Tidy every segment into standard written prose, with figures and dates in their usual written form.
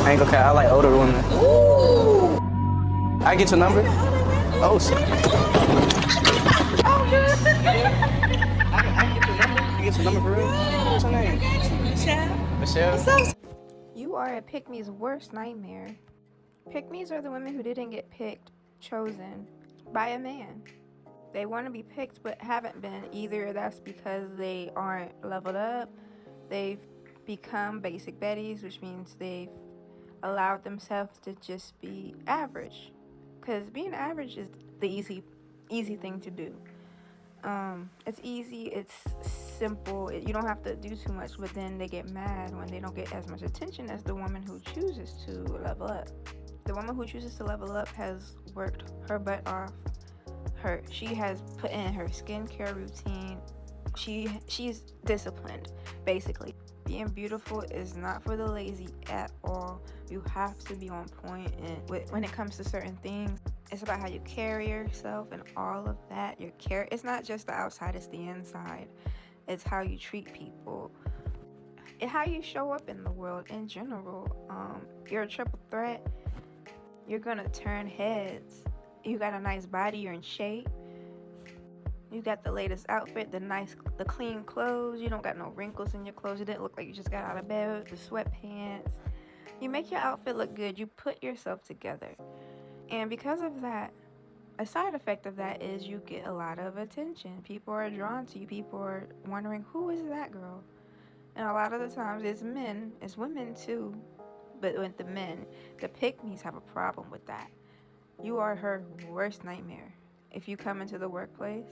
I ain't gonna care. I like older women. Ooh. I get your number? Oh, shit. I get your number. You get your number for real? What's your name? Michelle. Michelle? What's up? You are a pick-me's worst nightmare. Pick-me's are the women who didn't get picked, chosen by a man. They want to be picked but haven't been. Either that's because they aren't leveled up, they've become basic betties, which means they've allowed themselves to just be average. Because being average is the easy thing to do. It's easy, it's simple, you don't have to do too much, but then they get mad when they don't get as much attention as the woman who chooses to level up. The woman who chooses to level up has worked her butt off. She has put in her skincare routine. She's disciplined, basically. Being beautiful is not for the lazy at all. You have to be on point, and when it comes to certain things, it's about how you carry yourself and all of that. It's not just the outside, it's the inside. It's how you treat people, and how you show up in the world in general. You're a triple threat. You're gonna turn heads. You got a nice body, you're in shape. You got the latest outfit, the clean clothes. You don't got no wrinkles in your clothes. You didn't look like you just got out of bed with the sweatpants. You make your outfit look good. You put yourself together. And because of that, a side effect of that is you get a lot of attention. People are drawn to you. People are wondering, who is that girl? And a lot of the times it's men, it's women too. But with the men, the pick-me's have a problem with that. You are her worst nightmare. If you come into the workplace,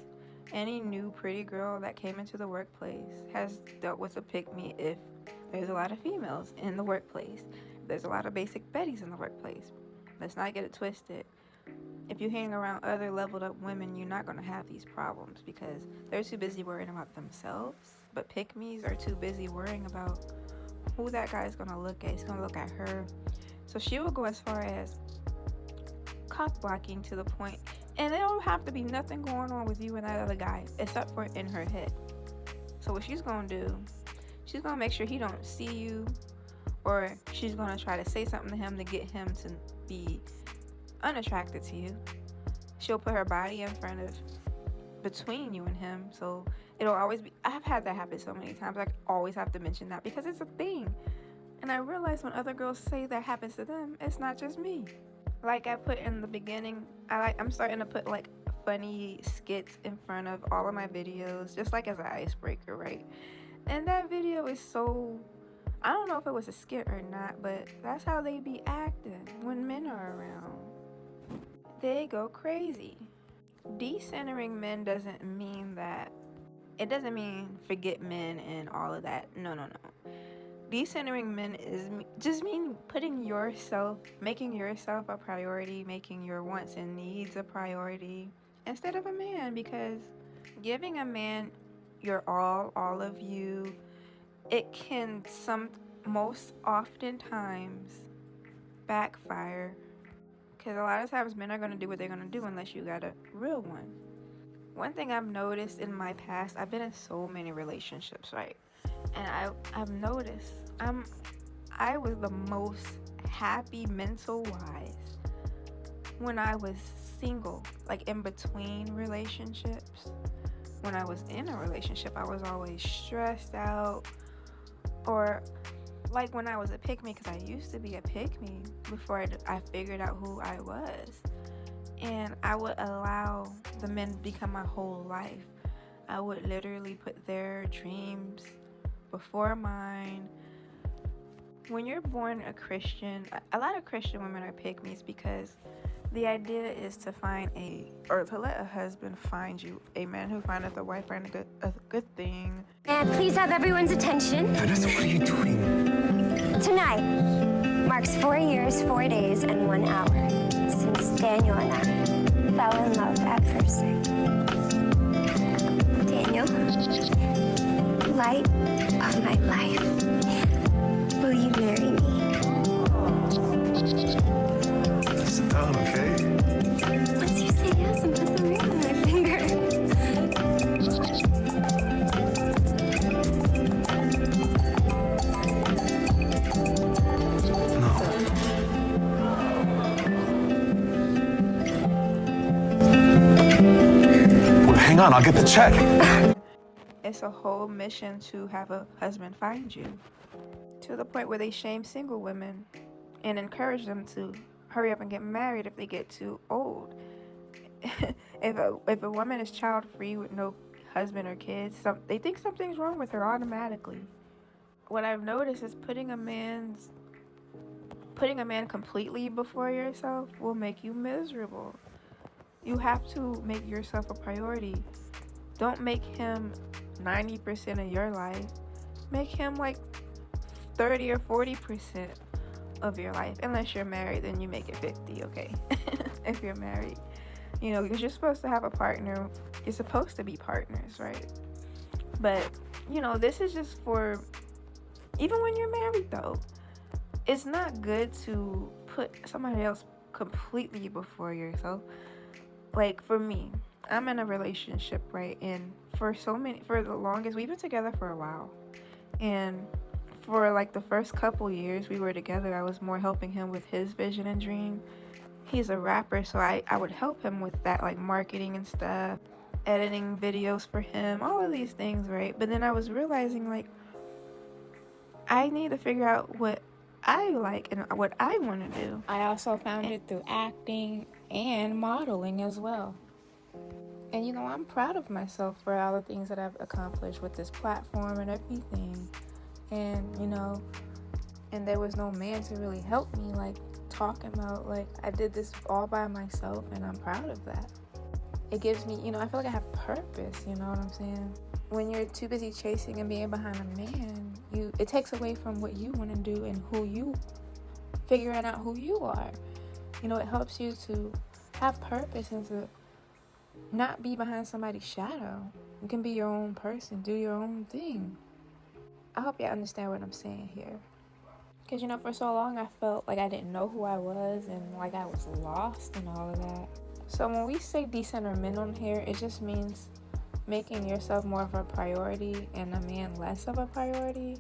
any new pretty girl that came into the workplace has dealt with a pick-me. If there's a lot of females in the workplace, there's a lot of basic betties in the workplace. Let's not get it twisted. If you hang around other leveled up women, you're not going to have these problems because they're too busy worrying about themselves. But pick-me's are too busy worrying about who that guy is going to look at. He's going to look at her. So she will go as far as cock blocking to the point, and there don't have to be nothing going on with you and that other guy except for in her head. So what she's gonna do, she's gonna make sure he don't see you, or she's gonna try to say something to him to get him to be unattracted to you. She'll put her body in front of, between you and him, so it'll always be. I've had that happen so many times. I always have to mention that because it's a thing, and I realize when other girls say that happens to them, it's not just me. Like I put in the beginning, I'm starting to put like funny skits in front of all of my videos, just like as an icebreaker, right? And that video is so, I don't know if it was a skit or not, but that's how they be acting when men are around. They go crazy. Decentering men doesn't mean that, it doesn't mean forget men and all of that. No. Decentering men just mean putting yourself, making yourself a priority, making your wants and needs a priority instead of a man, because giving a man your all of you, it can most oftentimes backfire, because a lot of times men are going to do what they're going to do unless you got a real one. One thing I've noticed in my past, I've been in so many relationships, right? And I've noticed I was the most happy mental-wise when I was single, like in between relationships. When I was in a relationship, I was always stressed out, or like when I was a pick-me, because I used to be a pick-me before I figured out who I was. And I would allow the men to become my whole life. I would literally put their dreams before mine. When you're born a Christian, a lot of Christian women are pick-me's because the idea is to to let a husband find you, a man who findeth a wife find a good thing. And please have everyone's attention. Vanessa, what are you doing? Tonight marks 4 years, 4 days, and 1 hour since Daniel and I fell in love at first sight. Daniel, light of my life, will you marry me? Sit down, okay? Once you say yes and put the ring on my finger. No. done. I'll get the check. It's a whole mission to have a husband find you, to the point where they shame single women and encourage them to hurry up and get married if they get too old. If a woman is child free with no husband or kids, they think something's wrong with her automatically. What I've noticed is putting a man completely before yourself will make you miserable. You have to make yourself a priority. Don't make him 90% of your life. Make him like 30 or 40% of your life. Unless you're married, then you make it 50, okay? If you're married. You know, because you're supposed to have a partner. You're supposed to be partners, right? But, you know, this is just for, even when you're married though, it's not good to put somebody else completely before yourself. Like for me, I'm in a relationship, right? And for the longest, we've been together for a while. And for like the first couple years we were together, I was more helping him with his vision and dream. He's a rapper, so I would help him with that, like marketing and stuff, editing videos for him, all of these things, right? But then I was realizing, like, I need to figure out what I like and what I want to do. I also found it through acting and modeling as well. And, you know, I'm proud of myself for all the things that I've accomplished with this platform and everything. And, you know, and there was no man to really help me, like, talking about, like, I did this all by myself, and I'm proud of that. It gives me, you know, I feel like I have purpose, you know what I'm saying? When you're too busy chasing and being behind a man, it takes away from what you want to do and figuring out who you are. You know, it helps you to have purpose and to not be behind somebody's shadow. You can be your own person, do your own thing. I hope you understand what I'm saying here. Because, you know, for so long I felt like I didn't know who I was and like I was lost and all of that. So when we say decenter men on here, it just means making yourself more of a priority and a man less of a priority.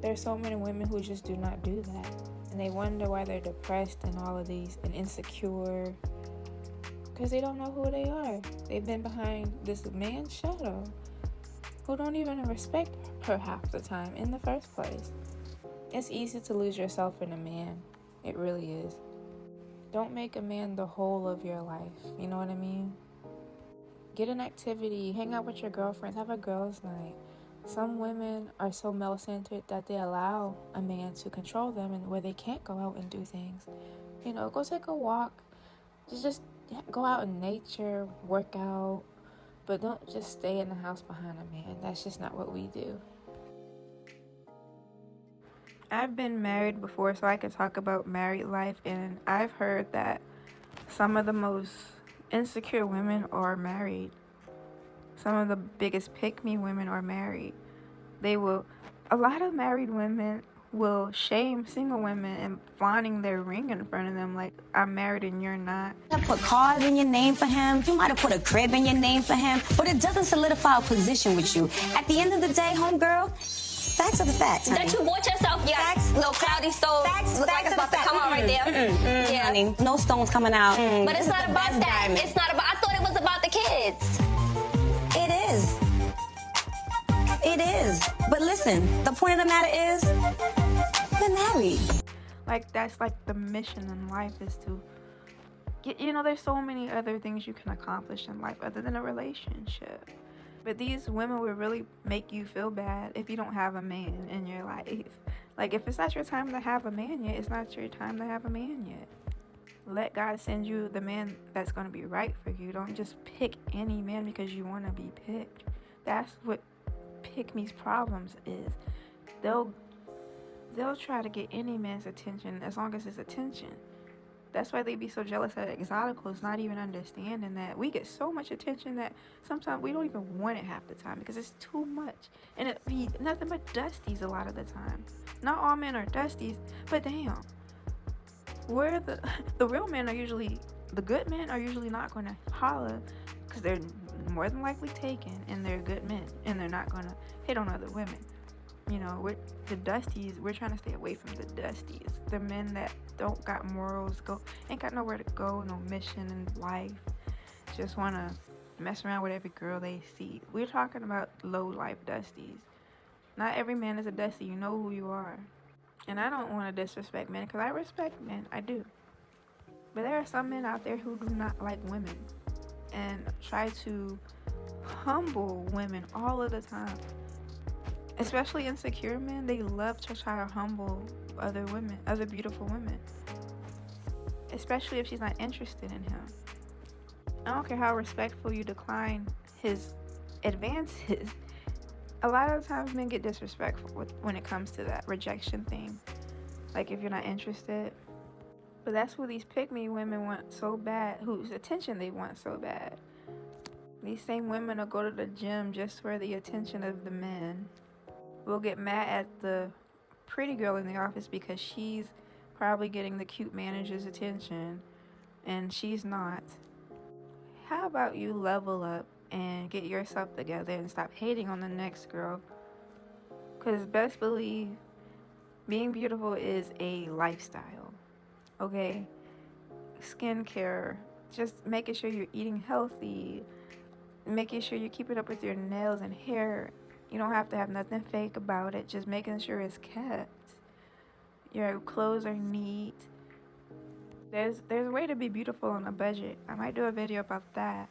There's so many women who just do not do that. And they wonder why they're depressed and all of these and insecure. Because they don't know who they are. They've been behind this man's shadow who don't even respect her half the time in the first place. It's easy to lose yourself in a man. It really is. Don't make a man the whole of your life. You know what I mean? Get an activity. Hang out with your girlfriends. Have a girls' night. Some women are so male-centered that they allow a man to control them and where they can't go out and do things. You know, go take a walk. Just go out in nature, work out. But don't just stay in the house behind a man. That's just not what we do. I've been married before, so I could talk about married life, and I've heard that some of the most insecure women are married. Some of the biggest pick-me women are married. A lot of married women will shame single women and flaunting their ring in front of them like, I'm married and you're not. You put cars in your name for him. You might have put a crib in your name for him, but it doesn't solidify a position with you. At the end of the day, homegirl, facts are the facts, honey. That you bought yourself your little cloudy stove. Look like it's about to come out right there. Yeah. Honey, no stones coming out. But it's not about that. Diamond. It's not about, I thought it was about the kids. It is. It is. But listen, the point of the matter is, they're married. Like, that's like the mission in life is to get, you know, there's so many other things you can accomplish in life other than a relationship. But these women will really make you feel bad if you don't have a man in your life. Like, if it's not your time to have a man yet, it's not your time to have a man yet. Let God send you the man that's going to be right for you. Don't just pick any man because you want to be picked. That's what pick-me's problems is. They'll try to get any man's attention as long as it's attention. That's why they be so jealous at exoticals, not even understanding that we get so much attention that sometimes we don't even want it half the time because it's too much. And it be nothing but dusties a lot of the time. Not all men are dusties, but damn. Where the real men are usually, the good men are usually not going to holler because they're more than likely taken and they're good men and they're not going to hit on other women. You know, the dusties, we're trying to stay away from the dusties. The men that don't got morals, ain't got nowhere to go, no mission in life. Just want to mess around with every girl they see. We're talking about low life dusties. Not every man is a dusty. You know who you are. And I don't want to disrespect men because I respect men. I do. But there are some men out there who do not like women and try to humble women all of the time. Especially insecure men, they love to try to humble other women, other beautiful women. Especially if she's not interested in him. I don't care how respectful you decline his advances. A lot of times men get disrespectful when it comes to that rejection thing. Like if you're not interested. But that's what these pick-me women want so bad, whose attention they want so bad. These same women will go to the gym just for the attention of the men. Will get mad at the pretty girl in the office because she's probably getting the cute manager's attention and she's not. How about you level up and get yourself together and stop hating on the next girl? Because best believe, being beautiful is a lifestyle, okay? Skincare, just making sure you're eating healthy, making sure you're keeping up with your nails and hair. You don't have to have nothing fake about it, just making sure it's kept. Your clothes are neat. There's a way to be beautiful on a budget. I might do a video about that.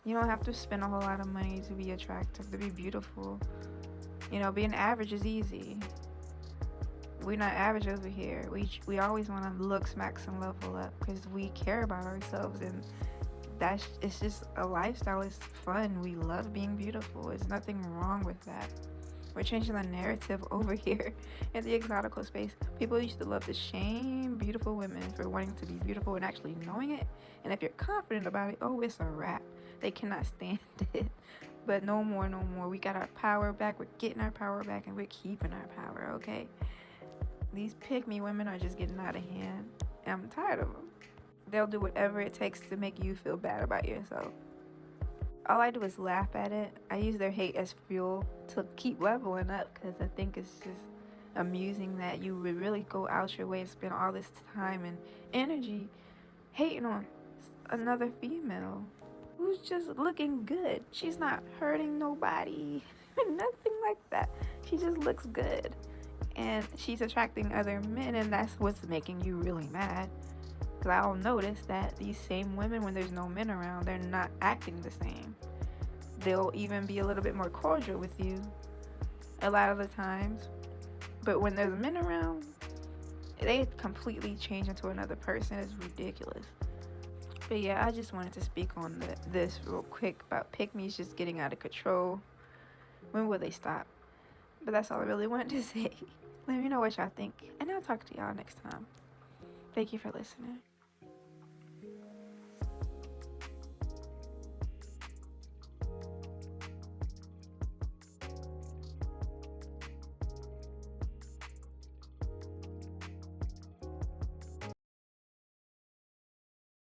You don't have to spend a whole lot of money to be attractive, to be beautiful. You know, being average is easy. We're not average over here. We always want to look, smack, and level up because we care about ourselves, and it's just a lifestyle. It's fun. We love being beautiful. There's nothing wrong with that. We're changing the narrative over here in the exotical space. People used to love to shame beautiful women for wanting to be beautiful and actually knowing it. And if you're confident about it, oh, it's a wrap. They cannot stand it. But no more, no more. We got our power back. We're getting our power back and we're keeping our power, okay? These pick-me women are just getting out of hand. And I'm tired of them. They'll do whatever it takes to make you feel bad about yourself. All I do is laugh at it. I use their hate as fuel to keep leveling up because I think it's just amusing that you would really go out your way and spend all this time and energy hating on another female who's just looking good. She's not hurting nobody, nothing like that. She just looks good. And she's attracting other men, and that's what's making you really mad. Because I'll notice that these same women, when there's no men around, they're not acting the same. They'll even be a little bit more cordial with you a lot of the times. But when there's men around, they completely change into another person. It's ridiculous. But yeah, I just wanted to speak on this real quick about pick-me's just getting out of control. When will they stop? But that's all I really wanted to say. Let me know what y'all think, and I'll talk to y'all next time. Thank you for listening.